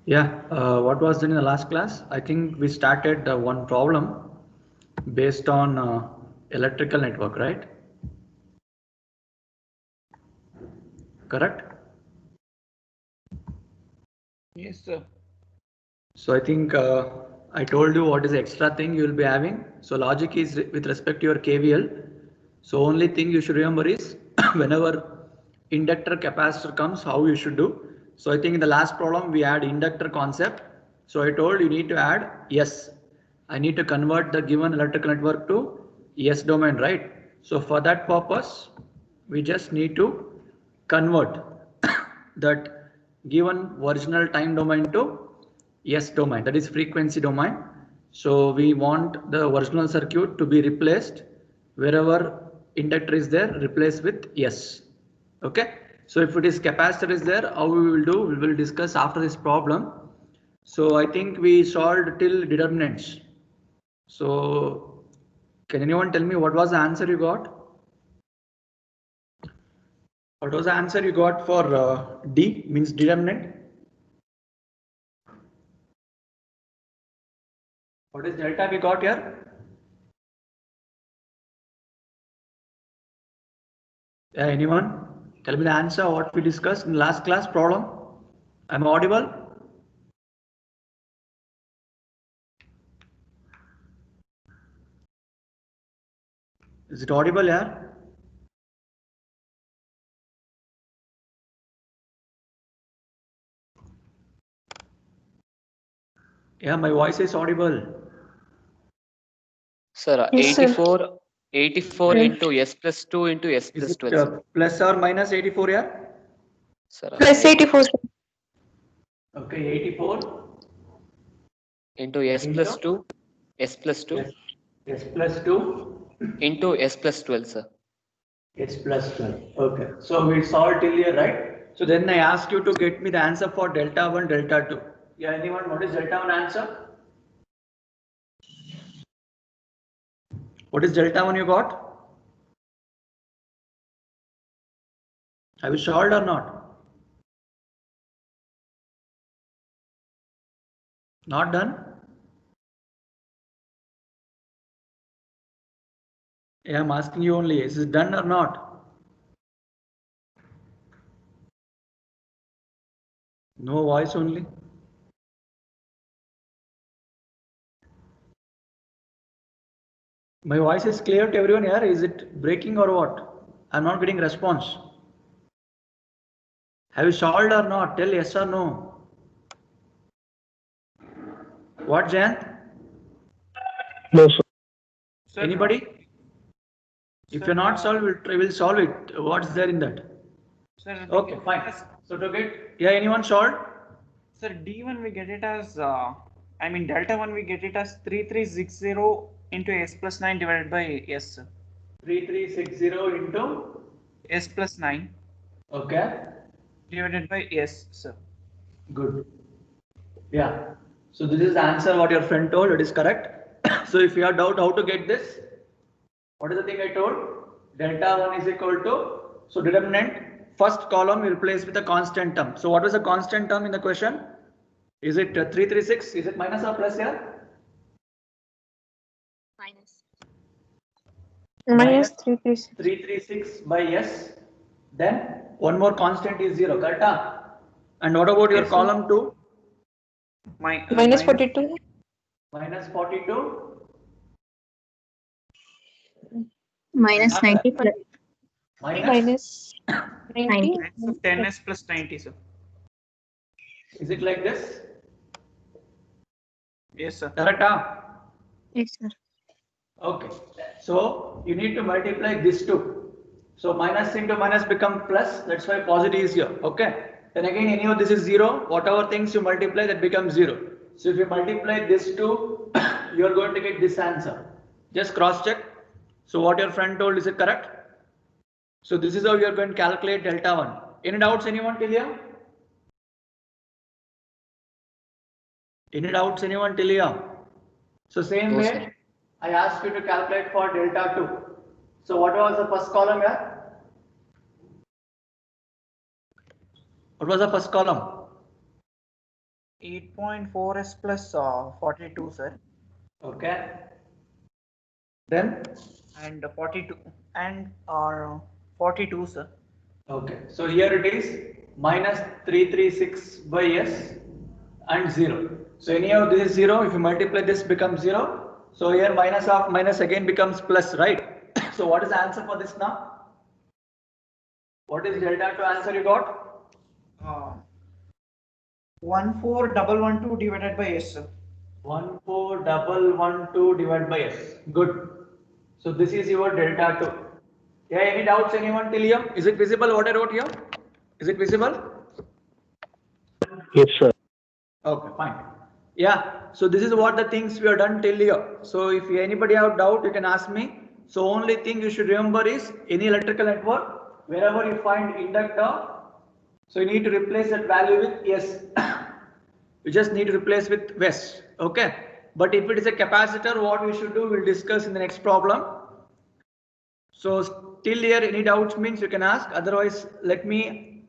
Yeah, what was done in the last class? I think we started one problem based on electrical network, right? Correct? Yes, sir. So I think I told you what is the extra thing you will be having. So logic is with respect to your KVL. So only thing you should remember is whenever inductor capacitor comes, how you should do. So I think in the last problem we had inductor concept. So I told you need to add yes. I need to convert the given electrical network to yes domain, right? So for that purpose, we just need to convert that given original time domain to yes domain, that is frequency domain. So we want the original circuit to be replaced wherever inductor is there, replace with yes. Okay, so if it is capacitor is there, how we will do, we will discuss after this problem. So I think we solved till determinants. So can anyone tell me what was the answer you got? What was the answer you got for D, means determinant? What is delta we got here? Yeah, anyone? Tell me the answer what we discussed in last class problem. Am I audible? Is it audible here? Yeah, my voice is audible. Sir, Yes, 84 into S plus 2 into S Is plus it 12. Sir. plus or minus 84 here? Sir, Plus 84. Okay, 84 into S plus 2, S plus 2 S plus 2 into S plus 12, sir. S plus 12. Okay, so we solved till here, right? So then I ask you to get me the answer for delta 1, delta 2. Yeah, anyone? What is delta 1 answer? What is delta 1 you got? Have you solved or not? Not done? Yeah, I'm asking you only, is it done or not? No voice only. My voice is clear to everyone here. Is it breaking or what? I'm not getting response. Have you solved or not? Tell yes or no. What, Jayant? No, sir. Sir, Anybody? If you're not solved, we'll solve it. What's there in that? Sir, Okay, fine. So to get, yeah, anyone solved? Sir, D1 we get it as, I mean delta 1 we get it as 3360 into S plus 9 divided by S, sir. 3360 into? S plus 9. Okay. Divided by S, sir. Good. Yeah. So this is the answer what your friend told. It is correct. So if you have doubt how to get this, what is the thing I told? Delta 1 is equal to, so determinant, first column we replace with a constant term. So what was the constant term in the question? Is it 336? Is it minus or plus here? Minus 336. 336 by S. Then one more constant is 0. Correct? And what about your Yes, column 2? Minus 42. Minus 42. Minus 90 plus Minus 90. 10S plus 90, sir. Is it like this? Yes, sir. Correct? yes, sir. Okay. So you need to multiply this two. So minus into minus become plus. That's why positive is here. Okay. Then again, anyhow, this is 0. Whatever things you multiply, that becomes 0. So if you multiply this two, you are going to get this answer. Just cross check. So what your friend told, is it correct? So this is how you are going to calculate delta 1. Any doubts anyone till here? Any doubts, anyone till here? So same No, way, sir. I asked you to calculate for delta 2. So what was the first column here? What was the first column? 8.4s plus 42, sir. Okay. Then? And 42 and 42, sir. Okay. So here it is minus 336 by s and 0. So anyhow this is 0. If you multiply this becomes 0. So here minus of minus again becomes plus, right? So what is the answer for this now? What is delta 2 answer you got? 14112 divided by s, sir. 14112 divided by s. Good. So this is your delta 2. Yeah, any doubts anyone till here? Is it visible what I wrote here? Is it visible? Yes, sir. Okay, fine. Yeah, so this is what the things we have done till here. So if anybody have doubt, you can ask me. So only thing you should remember is any electrical network, wherever you find inductor, so you need to replace that value with S. You just need to replace with West. Okay. But if it is a capacitor, what we should do, we'll discuss in the next problem. So till here, any doubts means you can ask. Otherwise, let me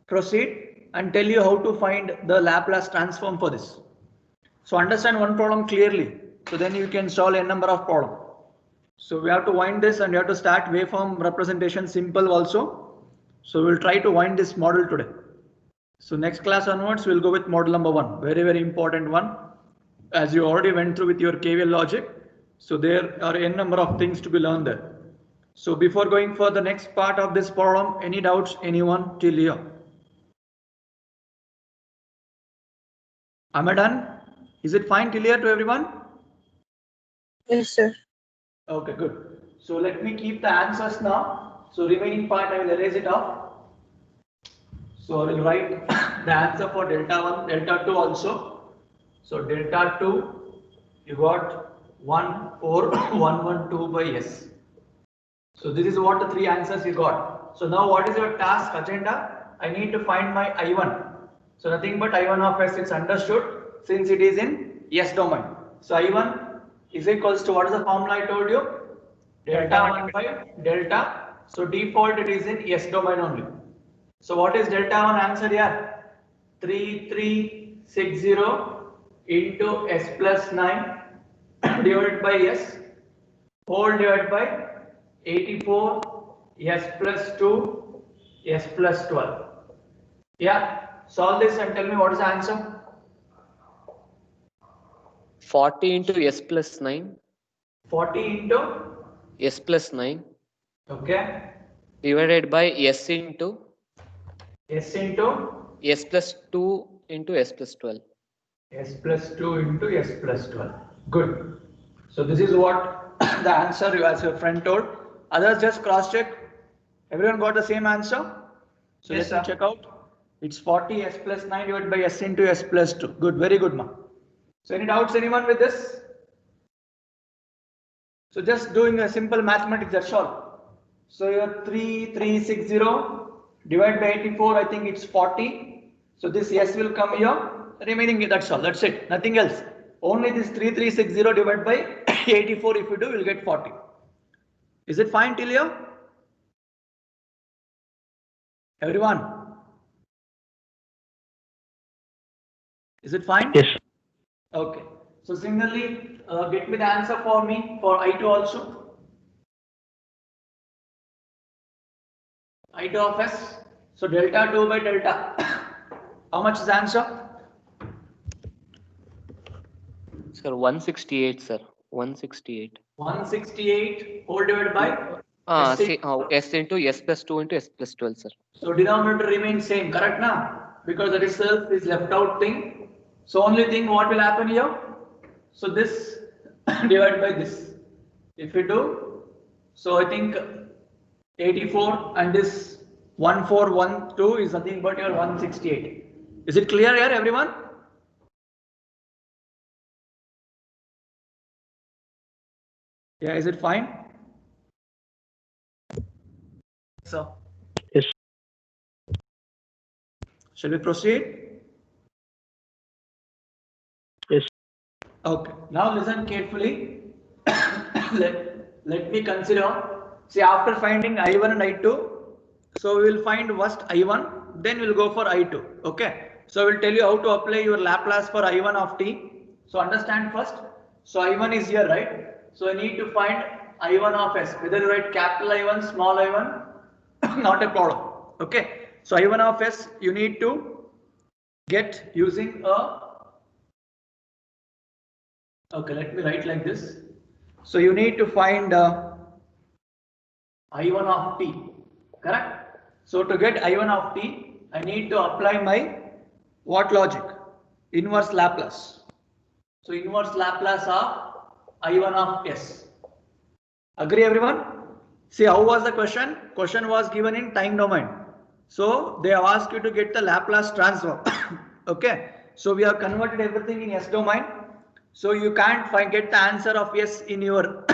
proceed and tell you how to find the Laplace transform for this. So understand one problem clearly. So then you can solve a number of problems. So we have to wind this and we have to start waveform representation simple also. So we'll try to wind this model today. So next class onwards, we'll go with model number 1. Very, very important one. As you already went through with your KVL logic. So there are a number of things to be learned there. So before going for the next part of this problem, any doubts, anyone till here? Am I done? Is it fine till here to everyone? Yes, sir. Okay, good. So let me keep the answers now. So remaining part I will erase it off. So I will write the answer for delta 1, delta 2 also. So delta 2, you got 14112 by S. So this is what the 3 answers you got. So now what is your task agenda? I need to find my I1. So nothing but I1 of S, it's understood since it is in S domain. So I1 is equals to what is the formula I told you? Delta 1 by delta. So default it is in S domain only. So what is delta 1 answer here? 3360 into S plus 9 divided by S whole divided by 84 S plus 2 S plus 12. Yeah, solve this and tell me what is the answer. 40 into s plus 9. 40 into S plus 9. Okay. Divided by s into S into s plus 2 into s plus 12. S plus 2 into S plus 12. Good. So this is what the answer you as your friend told. Others just cross check. Everyone got the same answer? So Yes, let me sir. check out. It's 40 S plus 9 divided by S into S plus 2. Good. Very good, ma. So any doubts anyone with this? So just doing a simple mathematics, that's all. So your 3360 divided by 84, I think it's 40. So this S will come here. Remaining, that's all. That's it. Nothing else. Only this 3360 divided by 84 if you do, you'll get 40. Is it fine till here? Everyone? Is it fine? Yes. Okay. So similarly, get me the answer for me for I2 also. I2 of S. So delta 2 by delta. How much is the answer? Sir, 168, sir. 168. 168 whole divided by S. S into s plus 2 into s plus 12, sir. So denominator remains same, correct now? Because the itself is left out thing. So only thing what will happen here? So this divided by this. If you do, so I think 84 and this 1412 is nothing but your 168. Is it clear here, everyone? Yeah, is it fine? So Yes. Shall we proceed? Yes. Okay, now listen carefully. let me consider. See, after finding I1 and I2, so we will find first I1, then we'll go for I2. Okay, so we'll tell you how to apply your Laplace for I1 of t. So understand first. So I1 is here, right? So I need to find I1 of s. Whether you write capital I1, small I1, not a problem. Okay, so I1 of s you need to get using a. Okay, let me write like this. So you need to find I1 of t, correct? So to get I1 of t, I need to apply my what logic? Inverse Laplace. So inverse Laplace of I1 of s. Agree everyone? See, how was the question? Question was given in time domain. So they have asked you to get the Laplace transform. Okay. So we have converted everything in s domain. So you can't get the answer of s in your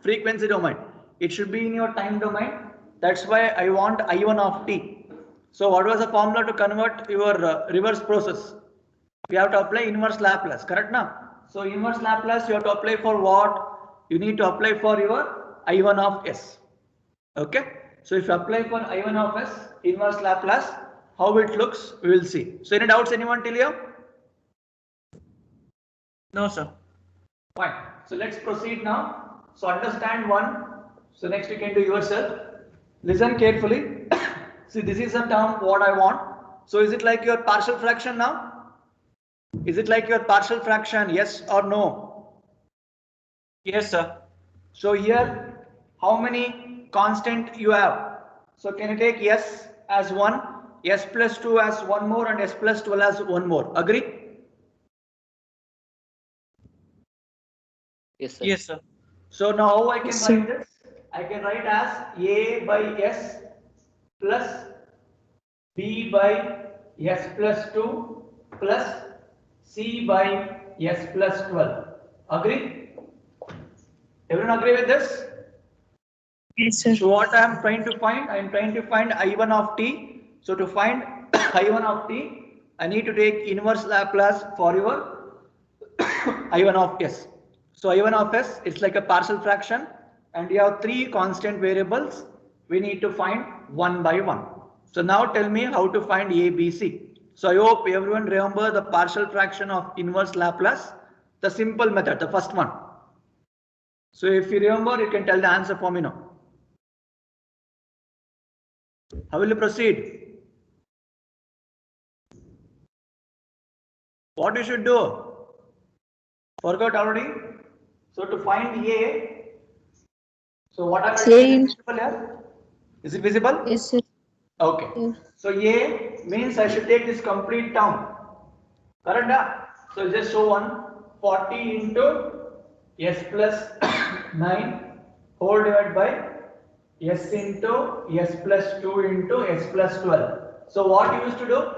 frequency domain. It should be in your time domain. That's why I want I1 of t. So what was the formula to convert your reverse process? We have to apply inverse Laplace, correct now? So inverse Laplace you have to apply for what? You need to apply for your I1 of s. Okay. So if you apply for I1 of s, inverse Laplace, how it looks, we will see. So any doubts anyone till here? No, sir. Fine. So let's proceed now. So understand one. So next you can do yourself. Listen carefully. See, this is a term what I want. So is it like your partial fraction now? Is it like your partial fraction? Yes or no? Yes, sir. So here, how many constant you have? So can you take s as 1, s plus 2 as 1 more and s plus 12 as 1 more? Agree? Yes, sir. Yes, sir. So now how I can Yes, write sir. this? I can write as a by s plus b by s plus 2 plus c by s plus 12. Agree? Everyone agree with this? Yes, sir. So what I am trying to find? I am trying to find I1 of t. So to find I1 of t, I need to take inverse Laplace for your I1 of s. So I1 of s, it's like a partial fraction and you have three constant variables. We need to find one by one. So now tell me how to find A, B, C. So I hope everyone remember the partial fraction of inverse Laplace, the simple method, the first one. So if you remember, you can tell the answer for me now. How will you proceed? What you should do? Forgot already? So to find A, so what are Same. visible here? Is it visible? Yes, sir. Okay. Yes. So A means I should take this complete term. Correct? So just show 140 into s plus 9 whole divided by s into s plus 2 into s plus 12. So what you used to do?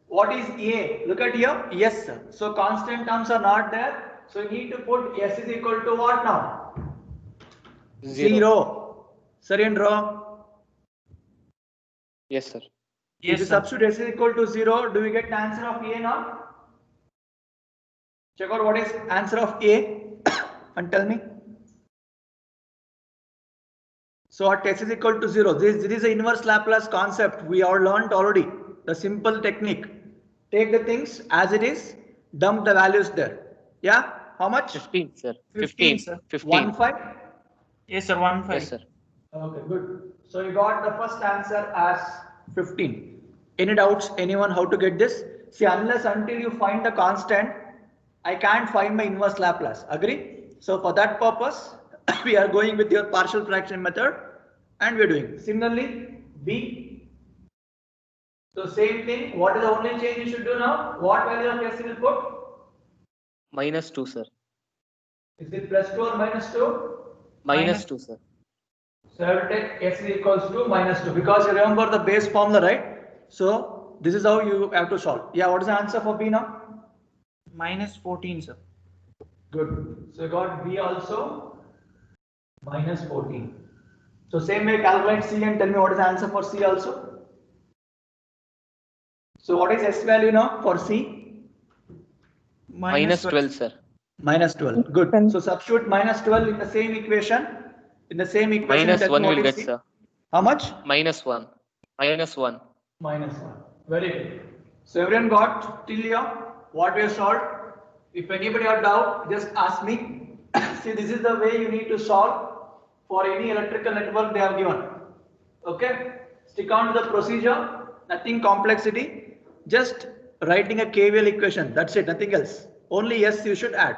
What is A? Look at here. Yes. So constant terms are not there. So you need to put s is equal to what now? 0. Sarendra. Yes, sir. If Yes, you sir. substitute s is equal to 0, do we get the answer of A now? Check out what is answer of A and tell me. So at s is equal to 0, this is the inverse Laplace concept we all learned already. The simple technique. Take the things as it is, dump the values there. Yeah? How much? 15, sir. 15, sir. 15. 1, 5? Yes, sir. 1, 5. Yes, sir. Okay, good. So you got the first answer as 15. Any doubts? Anyone how to get this? See, unless until you find the constant, I can't find my inverse Laplace. Agree? So for that purpose, we are going with your partial fraction method and we're doing. Similarly, B. So same thing. What is the only change you should do now? What value of S you will put? Minus 2, sir. Is it plus 2 or minus 2? Minus 2, sir. So I will take s is equals to minus 2 because you remember the base formula, right? So this is how you have to solve. Yeah, what is the answer for B now? Minus 14, sir. Good. So you got B also minus 14. So same way calculate C and tell me what is the answer for C also. So what is S value now for C? Minus 12, sir. Minus 12. Good. Ten. So substitute minus 12 in the same equation. In the same equation. Minus tell me 1 what will is get, C. sir. How much? Minus 1. Minus 1. Minus 1. Very good. So everyone got till here what we have solved? If anybody have doubt, just ask me. See, this is the way you need to solve for any electrical network they have given. Okay? Stick on to the procedure, nothing complexity, just writing a KVL equation. That's it, nothing else. Only yes you should add.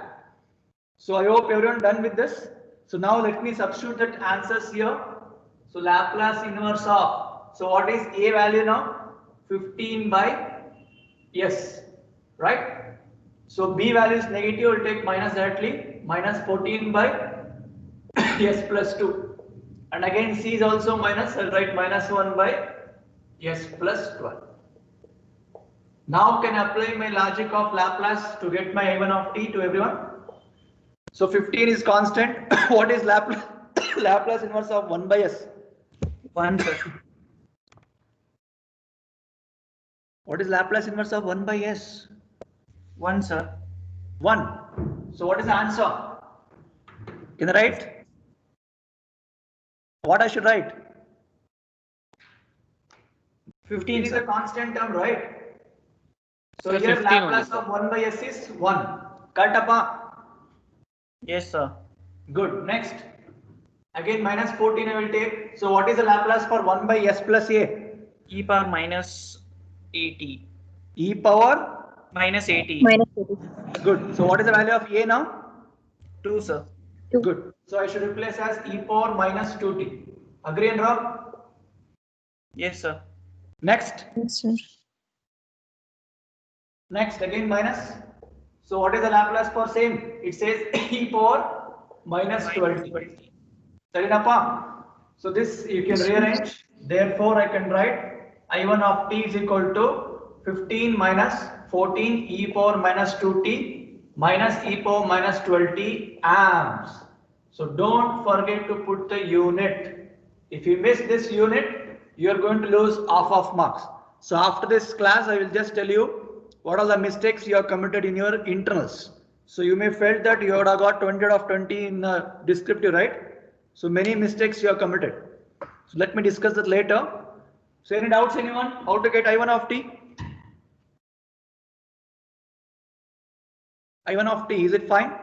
So I hope everyone done with this. So now let me substitute that answers here. So Laplace inverse of, so what is A value now? 15 by yes, right? So B value is negative, we'll take minus directly, minus 14 by yes plus 2. And again C is also minus, I'll write minus 1 by yes plus 12. Now can I apply my logic of Laplace to get my I1 of t to everyone? So 15 is constant. What is Laplace? Laplace inverse of 1 by s? 1, sir. What is Laplace inverse of 1 by s? 1, sir. 1. So what is the answer? Can I write? What I should write? 15 is a constant term, right? So Sir, here 15 only, Laplace sir. of 1 by s is 1. Cut apart. Yes, sir. Good. Next. Again minus 14 I will take. So what is the Laplace for 1 by s plus a? E power minus 80. E power. Minus 80. Minus 80. Good. So what is the value of a now? 2, sir. 2. Good. So I should replace as e power minus 2t. Agree and wrong? Yes, sir. Next. Yes, sir. Next again minus. So what is the Laplace for same? It says e power minus 12t. Sarinappa. So this you can rearrange. Therefore I can write I1 of t is equal to 15 minus 14 e power minus 2t minus e power minus 12t amps. So don't forget to put the unit. If you miss this unit, you are going to lose half of marks. So after this class, I will just tell you what are the mistakes you have committed in your internals. So you may felt that you would have got 20 out of 20 in descriptive, right? So many mistakes you have committed. So let me discuss that later. So any doubts anyone? How to get I1 of t? I1 of t, is it fine?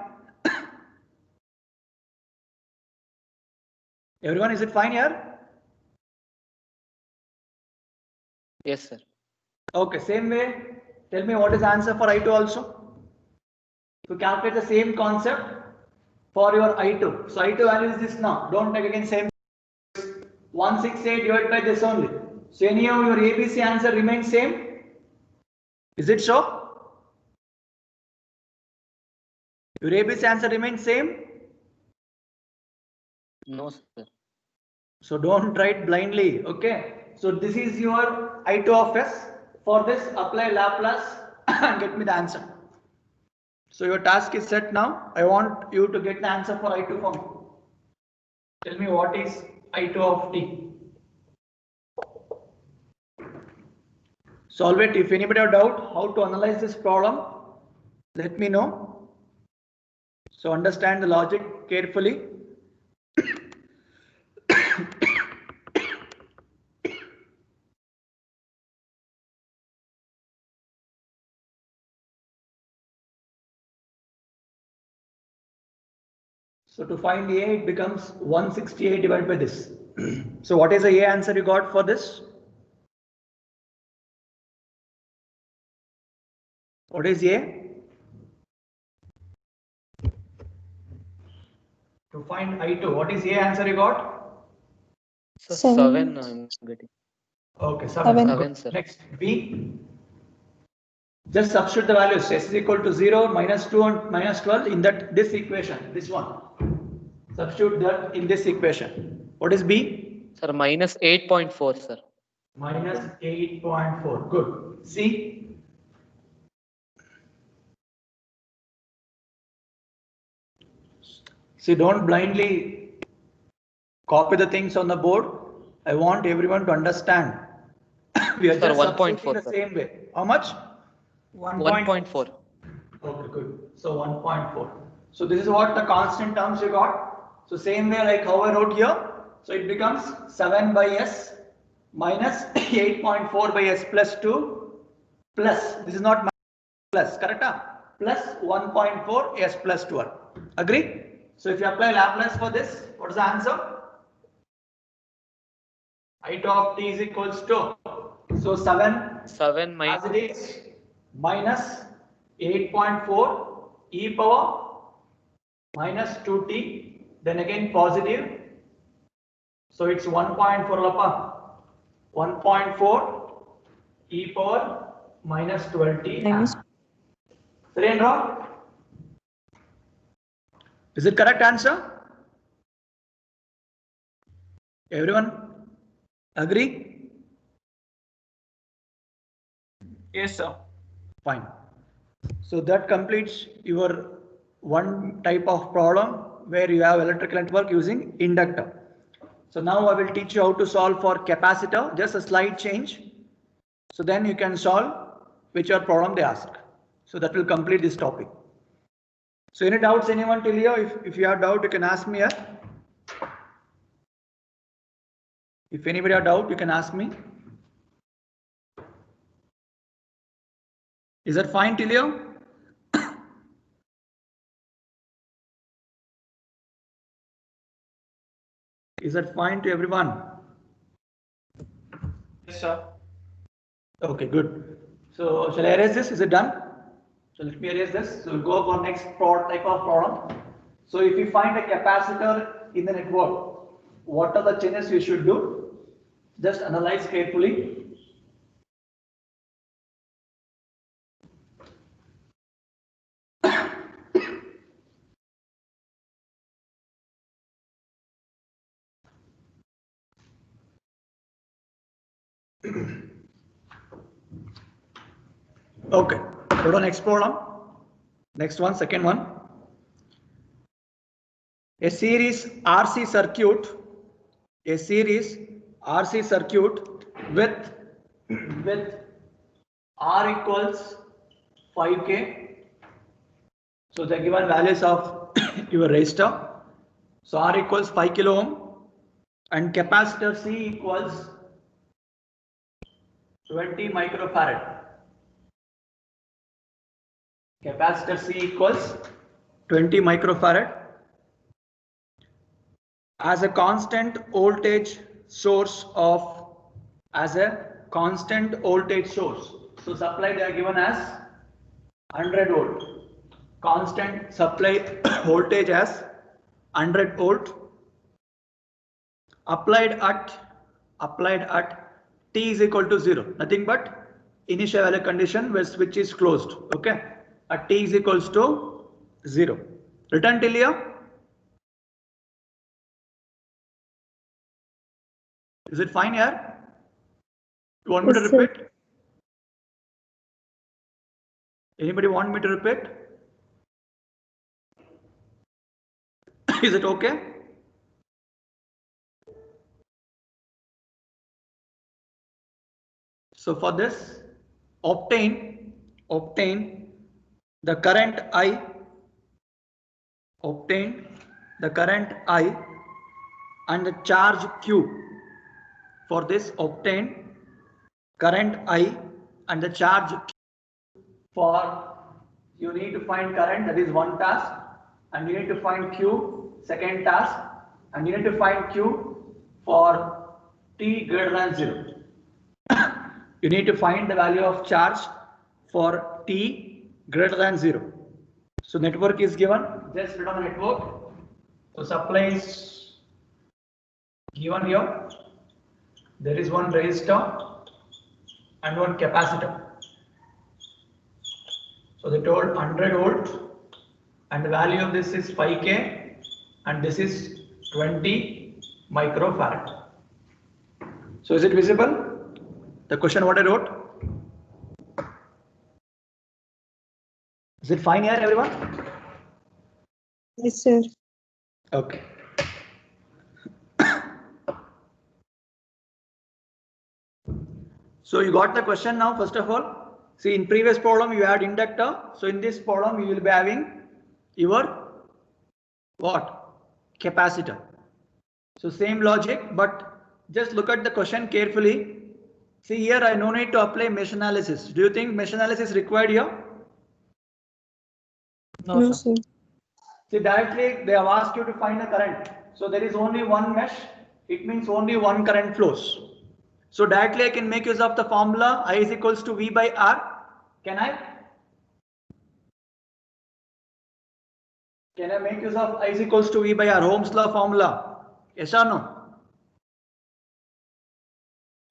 Everyone, is it fine here? Yes, sir. Okay, same way, tell me what is the answer for I2 also. To calculate the same concept for your I2. So I2 value is this now. Don't take again same 168 divided by this only. So anyhow your ABC answer remains same. Is it so? Your ABC answer remains same. No, sir. So don't write blindly. Okay. So this is your I2 of s. For this, apply Laplace and get me the answer. So your task is set now. I want you to get the answer for I2 for me. Tell me what is I2 of t. Solve it. If anybody have doubt how to analyze this problem, let me know. So understand the logic carefully. So to find A, it becomes 168 divided by this. So what is the A answer you got for this? What is A? To find I2, what is A answer you got? So 7. 7 I'm getting. Okay, 7. 7, sir. Next, B. Just substitute the values. S is equal to 0, minus 2 and minus 12 in this equation, this one. Substitute that in this equation. What is B? Sir, minus 8.4, sir. Minus 8.4. Good. C. See, don't blindly copy the things on the board. I want everyone to understand. We are Sir, just substituting 1.4, the sir. same way. How much? 1.4. Okay, good. So 1.4. So this is what the constant terms you got. So same way like how I wrote here. So it becomes 7 by S minus 8.4 by S plus 2 plus, this is not plus, correct? Plus 1.4 S plus 12. Agree? So if you apply Laplace for this, what is the answer? I of t is equals to, so 7 as it is minus 8.4 e power minus 2t, then again positive. So it's 1.4 upon 1.4 e power minus 12t. Right and wrong? Is it correct answer? Everyone agree? Yes, sir. Fine. So that completes your one type of problem where you have electrical network using inductor. So now I will teach you how to solve for capacitor, just a slight change. So then you can solve whichever problem they ask. So that will complete this topic. So any doubts anyone till here? If you have doubt, you can ask me here. If anybody have doubt, you can ask me. Is that fine till here? Is that fine to everyone? Yes, sir. Okay, good. So shall I erase this? Is it done? So let me erase this. So we'll go for next type of problem. So if you find a capacitor in the network, what are the changes you should do? Just analyze carefully. Okay, go to next problem. Next one, second one. A series RC circuit with R equals 5K. So the given values of your resistor. So R equals 5 kilo ohm and capacitor C equals 20 microfarad. Capacitor C equals 20 microfarad. As a constant voltage source. So supply they are given as 100 volt. Constant supply voltage as 100 volt. Applied at t is equal to 0. Nothing but initial value condition where switch is closed. Okay. At t is equals to 0. Written till here. Is it fine here? You want me to repeat? Anybody want me to repeat? Is it okay? So for this, obtain the current I. Obtain the current I and the charge Q. For this, obtain current I and the charge Q. For you need to find current, that is one task, and you need to find Q, second task, and you need to find Q for t greater than 0. You need to find the value of charge for t greater than 0. So network is given, just write on the network. So supply is given here. There is one resistor and one capacitor. So they told 100 volt and the value of this is 5K and this is 20 microfarad. So is it visible? The question what I wrote? Is it fine here everyone? Yes, sir. Okay. So you got the question now first of all. See in previous problem you had inductor. So in this problem you will be having your what? Capacitor. So same logic, but just look at the question carefully. See here, I no need to apply mesh analysis. Do you think mesh analysis required here? No, sir. See, directly they have asked you to find the current. So there is only one mesh. It means only one current flows. So directly I can make use of the formula I is equals to V by R. Can I? Can I make use of I is equals to V by R, Ohm's law formula? Yes or no?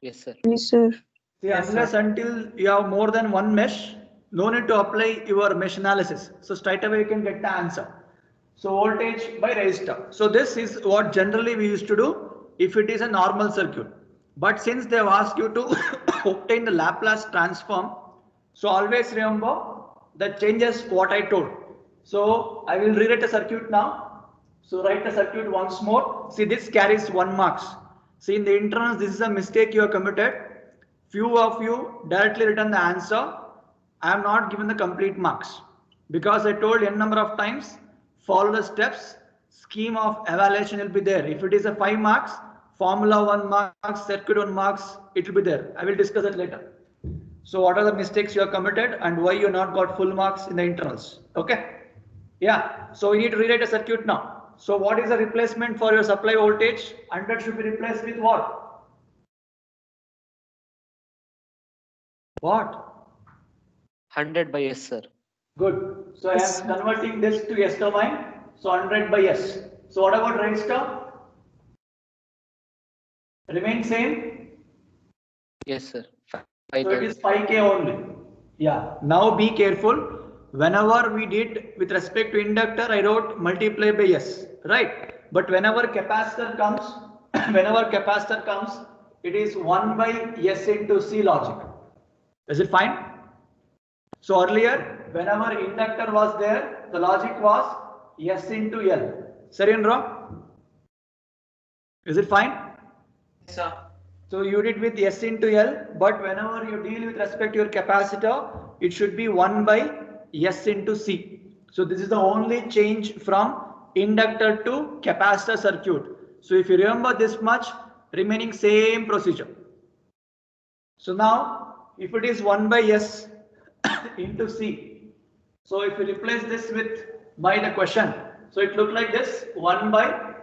Yes, sir. Yes, sir. See, Yes, unless until you have more than one mesh, no need to apply your mesh analysis. So straight away you can get the answer. So voltage by resistor. So this is what generally we used to do if it is a normal circuit. But since they have asked you to obtain the Laplace transform, so always remember that changes what I told. So I will rewrite the circuit now. So write the circuit once more. See, this carries 1 marks. See, in the internals, this is a mistake you have committed. Few of you directly written the answer. I am not given the complete marks because I told n number of times, follow the steps, scheme of evaluation will be there. If it is a 5 marks, formula 1 marks, circuit 1 marks, it will be there. I will discuss it later. So what are the mistakes you have committed and why you not got full marks in the internals? Okay. Yeah. So we need to rewrite a circuit now. So what is the replacement for your supply voltage? 100 should be replaced with what? What? 100 by S, sir. Good. So I am converting this to S domain. So 100 by S. So what about resistor? Remain same. Yes, sir. So it is 5,000. 5K only. Yeah. Now be careful. Whenever we did with respect to inductor, I wrote multiply by S, right? But whenever capacitor comes, it is 1 by S into C logic. Is it fine? So earlier, whenever inductor was there, the logic was S into L. Sir and wrong? Is it fine? Yes, sir. So you did with S into L, but whenever you deal with respect to your capacitor, it should be 1 by S into C. So this is the only change from inductor to capacitor circuit. So if you remember this much, remaining same procedure. So now, if it is 1 by S into C, so if you replace this with by the question, so it look like this, 1 by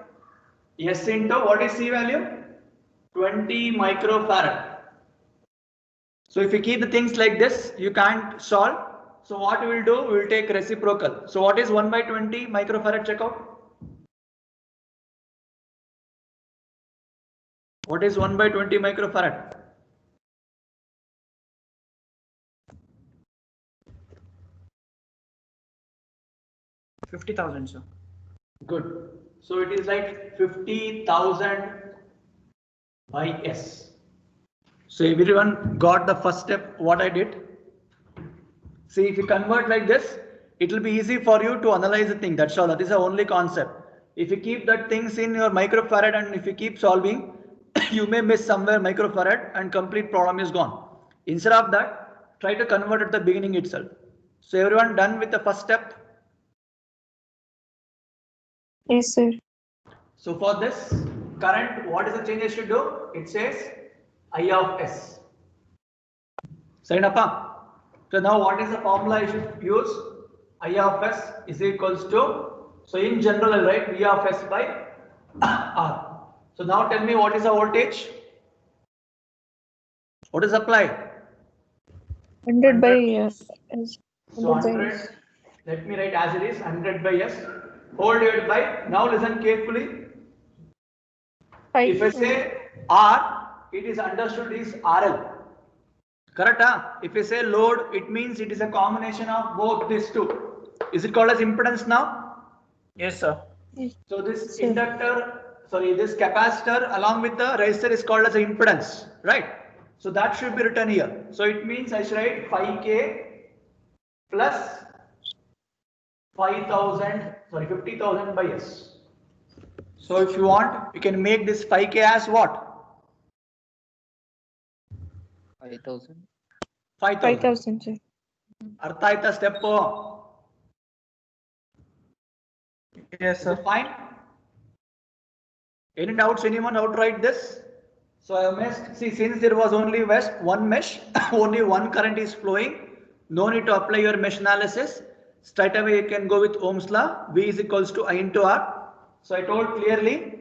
S into what is C value? 20 microfarad. So if you keep the things like this, you can't solve. So what we will do, we will take reciprocal. So what is 1 by 20 microfarad? Check out. What is 1 by 20 microfarad? $50,000, sir. Good. So it is like 50,000 by S. So everyone got the first step what I did. See, if you convert like this, it will be easy for you to analyze the thing. That's all. That is the only concept. If you keep that things in your microfarad and if you keep solving, you may miss somewhere microfarad and complete problem is gone. Instead of that, try to convert at the beginning itself. So everyone done with the first step? Yes, sir. So for this current, what is the change I should do? It says I of S. Sign up. So now what is the formula I should use? I of S is equals to, so in general I'll write V of S by R. So now tell me what is the voltage? What is applied? 100 by S. So 100, let me write as it is, 100 by S, whole divided by, now listen carefully. If I say R, it is understood is RL. Correct? Huh? If I say load, it means it is a combination of both these two. Is it called as impedance now? Yes, sir. So this this capacitor along with the resistor is called as an impedance, right? So that should be written here. So it means I should write 5K plus 50,000 by S. So if you want, you can make this 5K as what? 5,000. 5,000, sir. ಅರ್ಥ ಆಯ್ತಾ step? Yes, Is sir. it fine? Any doubts, anyone, how to write this? So I must see, since there was only one mesh, only one current is flowing, no need to apply your mesh analysis. Straight away you can go with Ohm's law, V is equals to I into R. So I told clearly,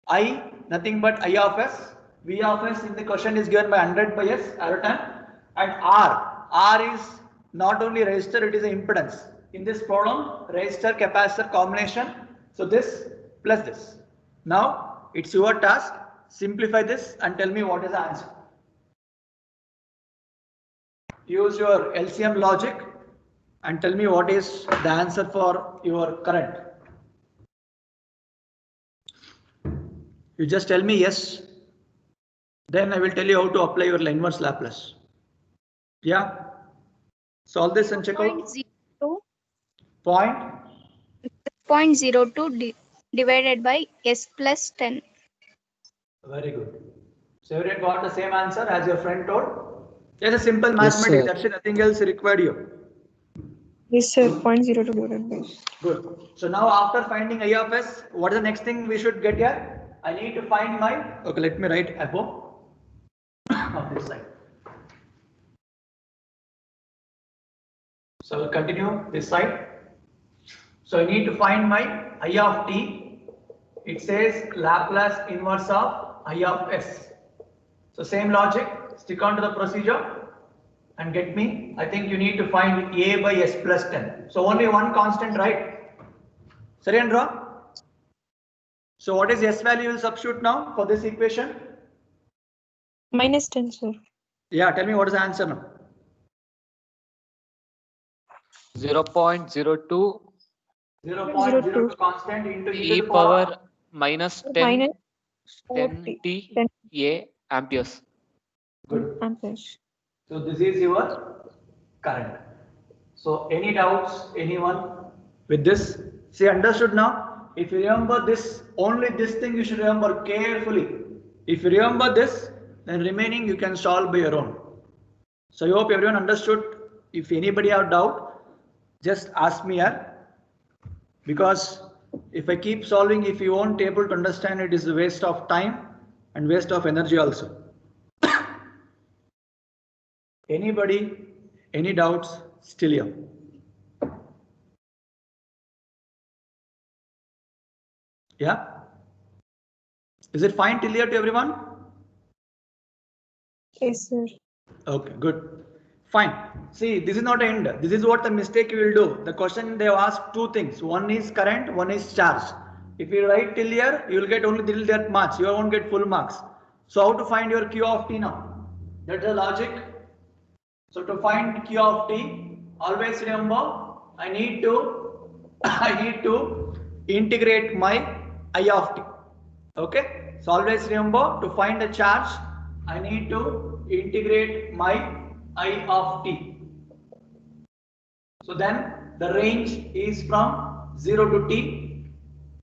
I, nothing but I of S, V of S in the question is given by 100 by S, Arotan, and R is not only resistor, it is an impedance. In this problem, resistor capacitor combination, so this plus this. Now it's your task, simplify this and tell me what is the answer. Use your LCM logic and tell me what is the answer for your current. You just tell me yes, then I will tell you how to apply your inverse Laplace. Yeah, solve this and check out. 0.02 divided by S plus 10. Very good. So everyone got the same answer as your friend told. Just a simple Yes, mathematics. sir. That's it. Nothing else required you. Yes, sir. 0.02 divided by. Good. So now after finding I of S, what is the next thing we should get here? I need to find my. Okay, let me write above on this side. So I'll continue this side. So I need to find my I of t. It says Laplace inverse of I of S. So same logic, stick on to the procedure and get me. I think you need to find A by S plus 10. So only one constant, right? Sorry, Andra? So what is S value you will substitute now for this equation? Minus 10, sir. Yeah, tell me what is the answer now? 0.02 0.02 constant into e power minus 10 Minus 10 40. t 10 a amperes. Good. amperes. So this is your current. So any doubts, anyone with this? See, understood now? If you remember this, only this thing you should remember carefully. If you remember this, then remaining you can solve by your own. So I hope everyone understood. If anybody have doubt, just ask me here. Because if I keep solving, if you won't able to understand, it is a waste of time and waste of energy also. Anybody, any doubts still here? Yeah? Is it fine till here to everyone? Yes, sir. Okay, good. Fine. See, this is not end. This is what the mistake you will do. The question they have asked two things. One is current, one is charge. If you write till here, you will get only till that marks. You won't get full marks. So how to find your Q of t now? That's the logic. So to find Q of t, always remember I need to integrate my I of t. Okay. So always remember to find the charge, I need to integrate my I of t. So then the range is from 0 to t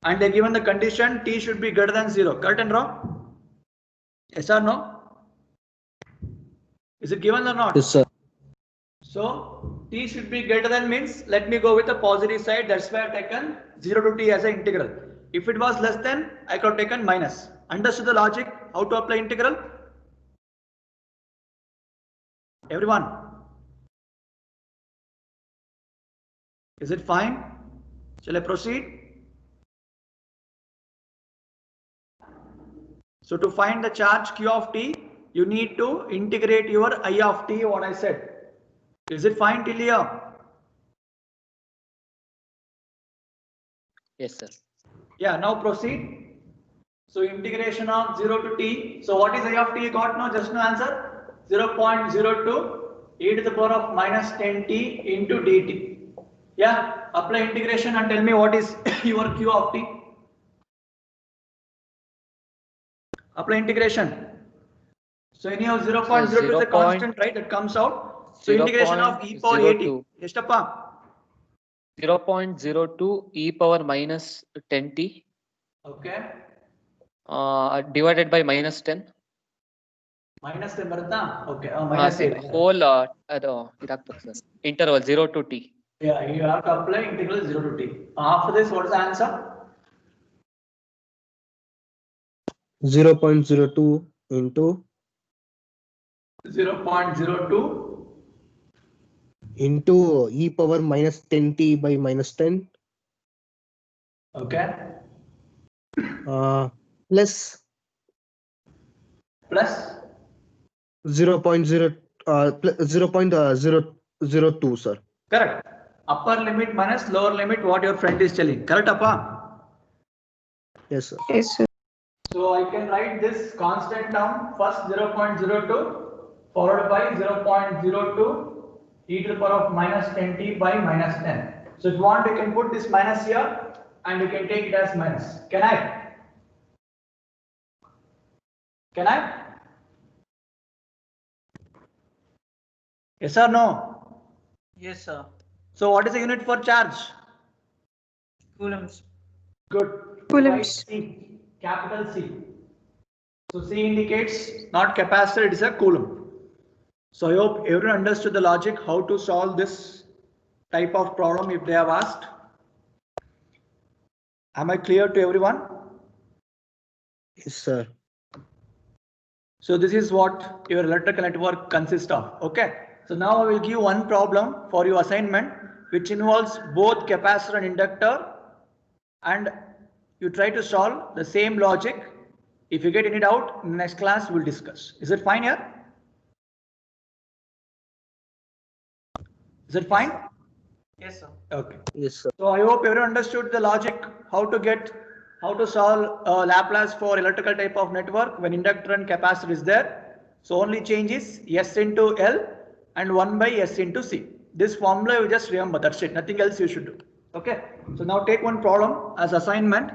and they given the condition t should be greater than 0. Correct and wrong? Yes or no? Is it given or not? Yes, sir. So t should be greater than means let me go with the positive side. That's why I've taken 0 to t as an integral. If it was less than, I could have taken minus. Understood the logic? How to apply integral? Everyone? Is it fine? Shall I proceed? So to find the charge Q of t, you need to integrate your I of t, what I said. Is it fine till here? Yes, sir. Yeah, now proceed. So integration of 0 to t. So what is I of t you got now? Just now answer 0.02 e to the power of minus 10t into dt. Yeah, apply integration and tell me what is your Q of t. Apply integration. So anyhow 0.02 is a constant, right? That comes out. So integration of e power at. Estappa. 0.02 e power minus 10t Okay. divided by minus 10. Minus 10 barata. Okay. Minus 8. Whole interval 0 to t. Yeah, you have to apply integral 0 to t. After this, what is the answer? 0.02 into 0.02 into e power minus 10t by minus 10 okay plus plus 0.0 0.002, sir. correct. Upper limit minus lower limit what your friend is telling. Correct, Appa? Yes, sir. Yes, sir. So I can write this constant term first 0.02 followed by 0.02 e to the power of minus 10t by minus 10. So if you want, you can put this minus here and you can take it as minus. Can I? Can I? Yes or no? Yes, sir. So what is the unit for charge? Coulombs. Good. Coulombs. Write C, capital C. So C indicates not capacitor, it is a coulomb. So I hope everyone understood the logic how to solve this type of problem if they have asked. Am I clear to everyone? Yes, sir. So this is what your electrical network consists of. Okay. So now I will give one problem for your assignment which involves both capacitor and inductor, and you try to solve the same logic. If you get any doubt, in the next class we'll discuss. Is it fine here? Is it fine? Yes, sir. Okay. Yes, sir. So I hope everyone understood the logic, how to solve Laplace for electrical type of network when inductor and capacitor is there. So only change is S into L and 1 by S into C. This formula you just remember, that's it, nothing else you should do. Okay. So now take one problem as assignment.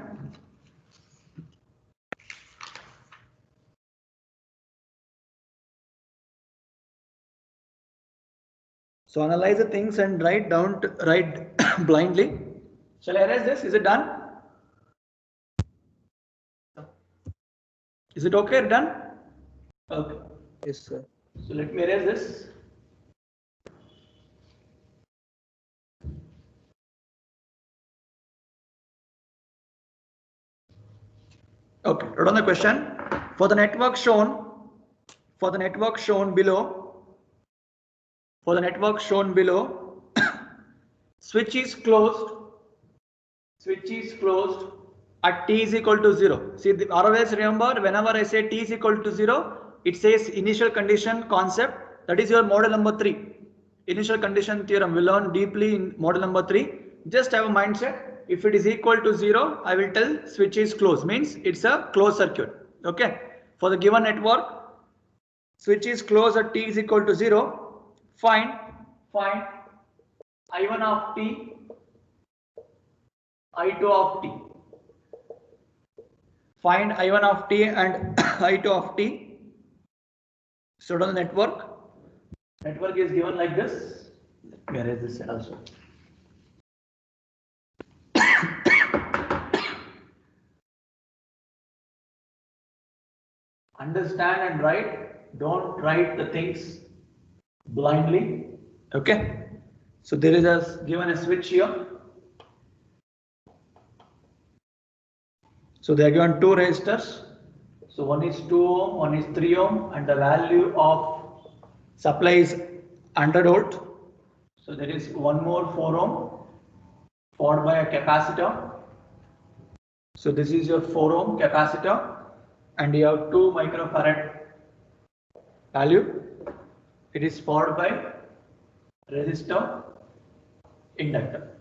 So analyze the things and write blindly. Shall I erase this? Is it done? Is it okay? Done? Okay. Yes, sir. So let me erase this. Okay, write on the question. For the network shown below, switch is closed at t is equal to 0. See, always remember, whenever I say t is equal to 0, it says initial condition concept. That is your model number 3. Initial condition theorem we learn deeply in model number 3. Just have a mindset. If it is equal to 0, I will tell switch is closed. Means it's a closed circuit. Okay. For the given network, switch is closed at t is equal to 0. Find I1 of t, I2 of t. Find I1 of t and I2 of t. So the network is given like this. Let me erase this also. Understand and write. Don't write the things blindly. Okay. So there is given a switch here. So they are given two resistors. So one is 2 ohm, one is 3 ohm, and the value of supply is 100 volt. So there is one more 4 ohm followed by a capacitor. So this is your 4 ohm capacitor, and you have 2 microfarad value. It is followed by resistor, inductor.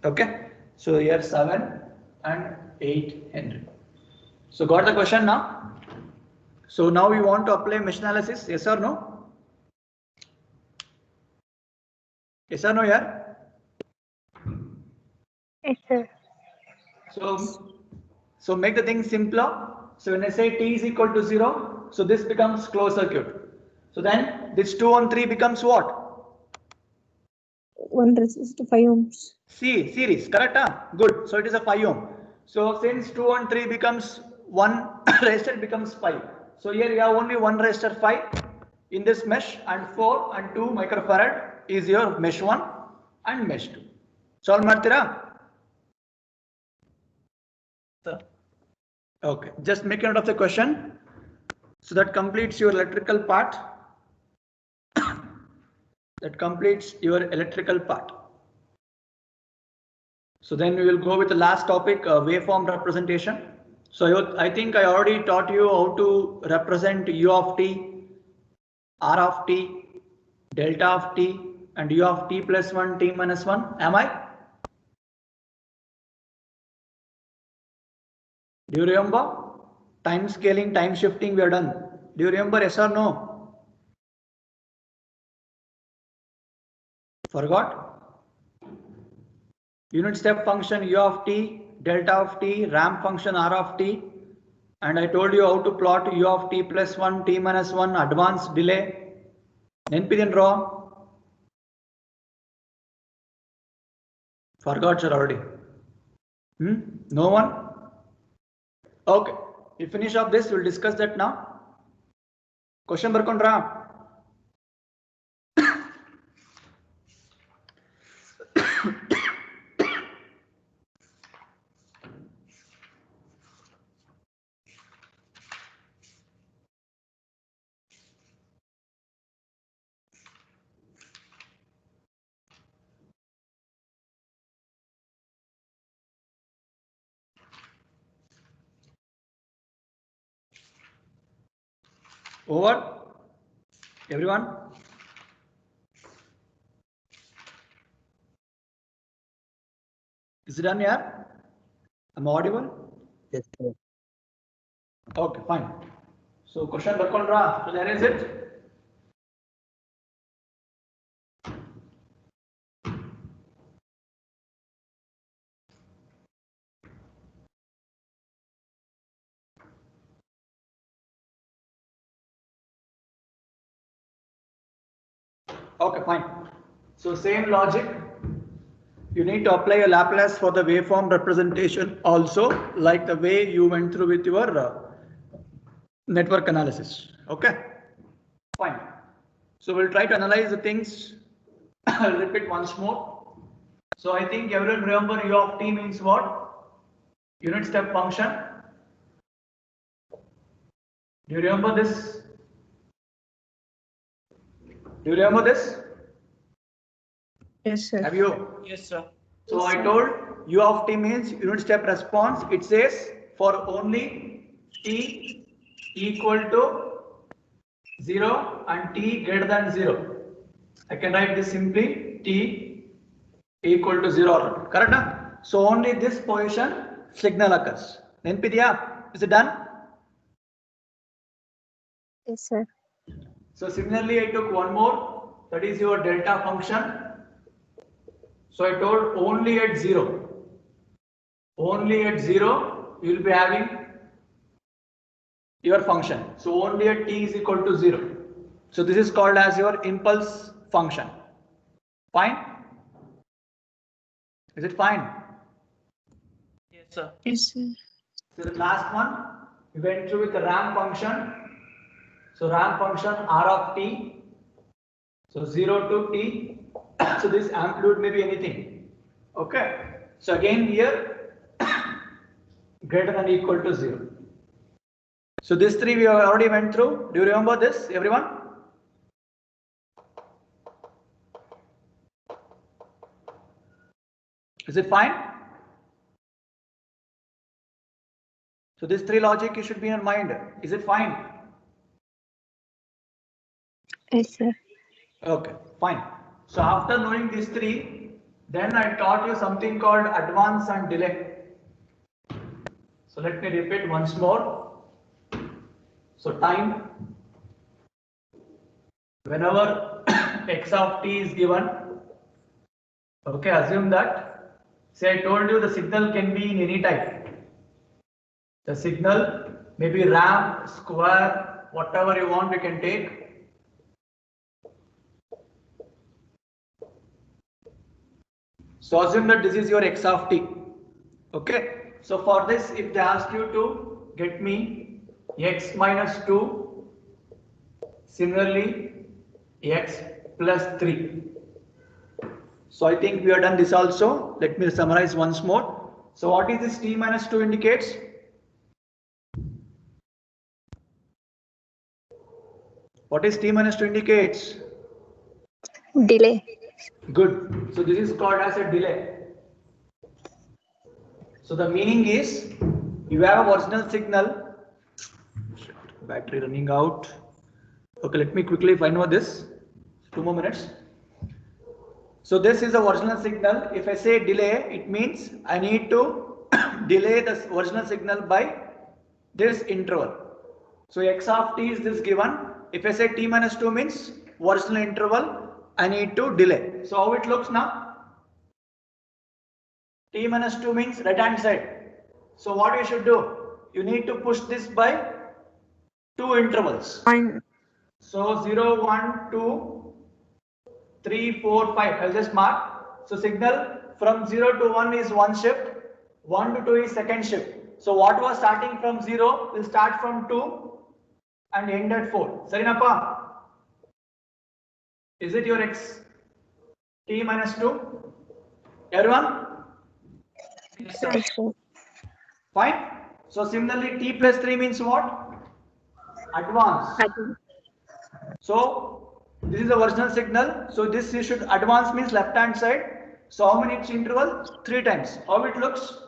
Okay. So here 7 and 8 Henry. So got the question now? So now we want to apply mesh analysis, yes or no? Yes or no here? Yes, sir. So make the thing simpler. So when I say t is equal to 0, so this becomes closed circuit. So then this 2 and 3 becomes what? 1 resistor 5 ohms. C series, correct? Good. So it is a 5 ohm. So since 2 and 3 becomes 1 resistor becomes 5. So here you have only one resistor 5 in this mesh, and 4 and 2 microfarad is your mesh 1. and mesh 2. Solve ಮಾಡ್ತೀರಾ? Sir. Okay, just make a note of the question. So that completes your electrical part. That completes your electrical part. So then we will go with the last topic, waveform representation. So I think I already taught you how to represent u of t, r of t, delta of t, and u of t plus 1, t minus 1. Am I? Do you remember? Time scaling, time shifting we are done. Do you remember, yes or no? Forgot? Unit step function u of t, delta of t, ramp function r of t, and I told you how to plot u of t plus 1, t minus 1, advance delay. Nenpidendro? Forgot, sir, already. No one? Okay, we finish off this, we'll discuss that now. Question barkondra? Over? Everyone? Is it done here? Am I audible? Yes, sir. Okay, fine. So question barkondra, so there is it. Okay, fine. So same logic. You need to apply a Laplace for the waveform representation also, like the way you went through with your network analysis. Okay, fine. So we'll try to analyze the things. I'll repeat once more. So I think everyone remember u of t means what? Unit step function. Do you remember this? Do you remember this? Yes, sir. Have you? Yes, sir. So Yes, I sir. told u of t means unit step response. It says for only t equal to 0 and t greater than 0. I can write this simply t equal to 0. Correct? Na? So only this position signal occurs. Nenpidya, is it done? Yes, sir. So similarly, I took one more, that is your delta function. So I told only at 0. Only at 0, you will be having your function. So only at t is equal to 0. So this is called as your impulse function. Fine? Is it fine? Yes, sir. Yes, sir. So the last one, we went through with the ramp function. So ramp function r of t. So 0 to t. So this amplitude may be anything. Okay. So again here, greater than or equal to 0. So these three we already went through. Do you remember this, everyone? Is it fine? So these three logic you should be in your mind. Is it fine? Yes, sir. Okay, fine. So after knowing these three, then I taught you something called advance and delay. So let me repeat once more. So time, whenever x of t is given, okay, assume that, say I told you the signal can be in any type. The signal may be ramp, square, whatever you want, we can take. So assume that this is your x of t. Okay. So for this, if they ask you to get me x minus 2, similarly x plus 3. So I think we have done this also. Let me summarize once more. So what is this T minus 2 indicates? What is T minus 2 indicates? Delay. Good. So this is called as a delay. So the meaning is you have a original signal. Battery running out. Okay, let me quickly find out this. 2 more minutes. So this is the original signal. If I say delay, it means I need to delay the original signal by this interval. So x of t is this given. If I say t minus 2 means original interval, I need to delay. So how it looks now? T minus 2 means right hand side. So what you should do? You need to push this by 2 intervals. So 0, 1, 2, 3, 4, 5. I'll just mark. So signal from 0 to 1 is one shift. 1 to 2 is second shift. So what was starting from 0 will start from 2 and end at 4. Sarinappa? Is it your x? T minus 2? Everyone? Yes, sir. Yes, sir. Fine. So similarly, t plus 3 means what? Advance. So this is the original signal. So this you should advance means left hand side. So how many interval? 3 times. How it looks?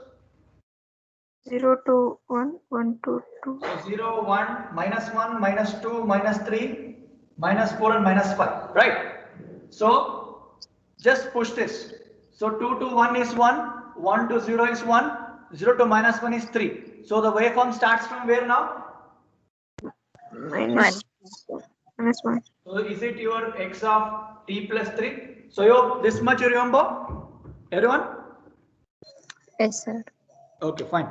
0 to 1, 1 to 2. So 0, 1, minus 2, minus 3, minus 4 and minus 5. Right. So just push this. So 2 to 1 is 1, 1 to 0 is 1, 0 to minus 1 is 3. So the waveform starts from where now? Minus 1. So is it your x of t plus 3? So you this much you remember? Everyone? Yes, sir. Okay, fine.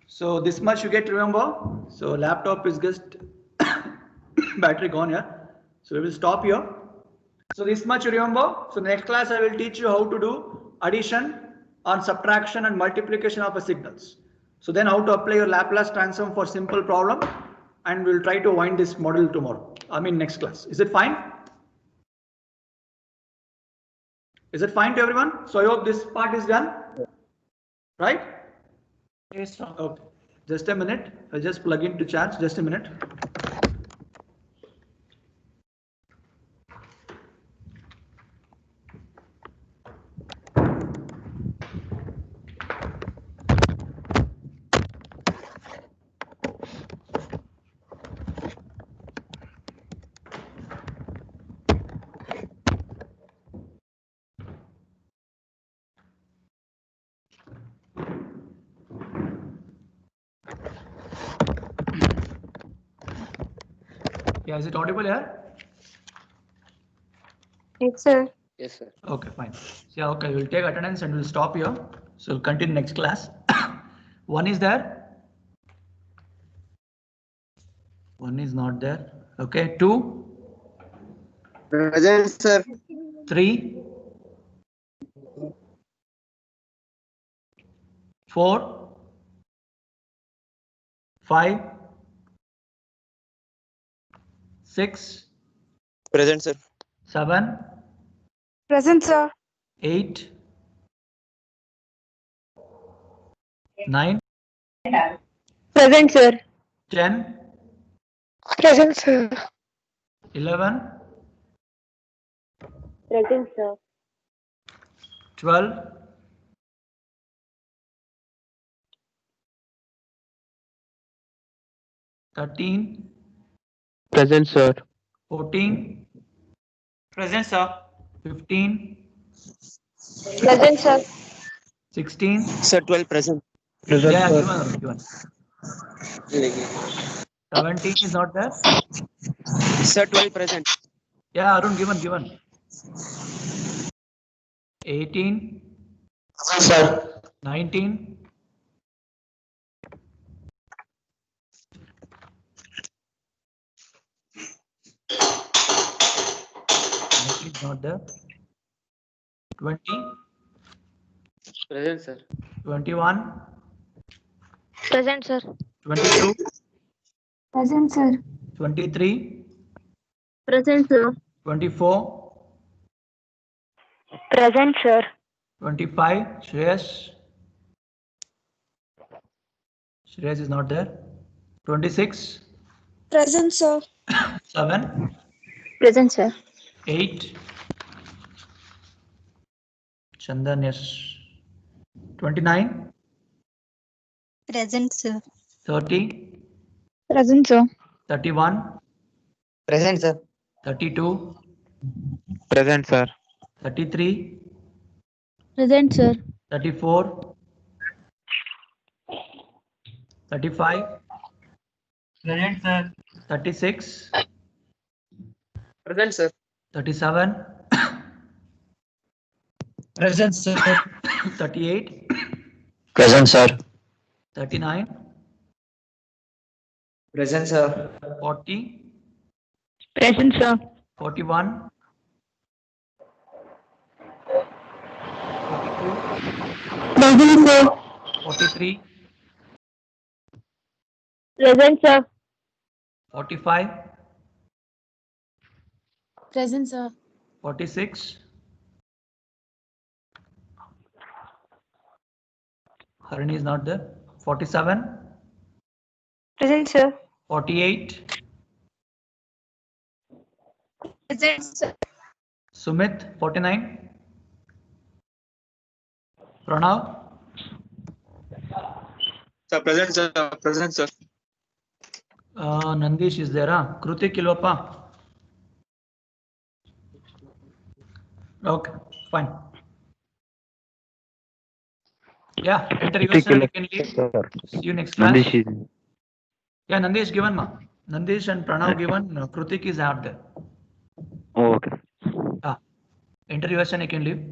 So this much you get remember. So laptop is just battery gone here. So we will stop here. So this much you remember. So next class I will teach you how to do addition and subtraction and multiplication of a signals. So then how to apply your Laplace transform for simple problem, and we'll try to wind this model tomorrow. I mean next class. Is it fine? Is it fine to everyone? So I hope this part is done. Right? Yes, sir. Okay. Just a minute. I'll just plug in to charge. Just a minute. Yeah, is it audible here? Yes, sir. Yes, sir. Okay, fine. Yeah, okay, we'll take attendance and we'll stop here. So we'll continue next class. One is there. One is not there. Okay, 2, Present, sir. 3, 4, 5, 6, Present, sir. 7, Present, sir. 8, 9, Present, sir. 10, Present, sir. 11, Present, sir. 12, 13, Present, sir. 14, Present, sir. 15, Present, sir. 16. Sir, 12 present. Yeah, given. 17 is not there. Sir, 12 present. Yeah, Arun, given. 18, Sir. 19, 19 is not there. 20, Present, sir. 21, Present, sir. 22, Present, sir. 23, Present, sir. 24, Present, sir. 25, Shreyas. Shreyas is not there. 26, Present, sir. 7, Present, sir. 8. Chandan, yes. 29, Present, sir. 30, Present, sir. 31, Present, sir. 32, Present, sir. 33, Present, sir. 34, 35, Present, sir. 36, Present, sir. 37, Present, sir. 38, Present, sir. 39, Present, sir. 40, Present, sir. 41, 42, Present, sir. 43, Present, sir. 45, Present, sir. 46. Harini is not there. 47, Present, sir. 48, Present, sir. Sumit, 49, Pranav, Sir, present, sir. Present, sir. Nandish is there, huh? Krutik Ilwapa. Okay, fine. Yeah, enter your session, you can leave. See you next class. Yeah, Nandish given, ma. Nandish and Pranav given, Krutik is out there. Okay. Enter your session, you can leave.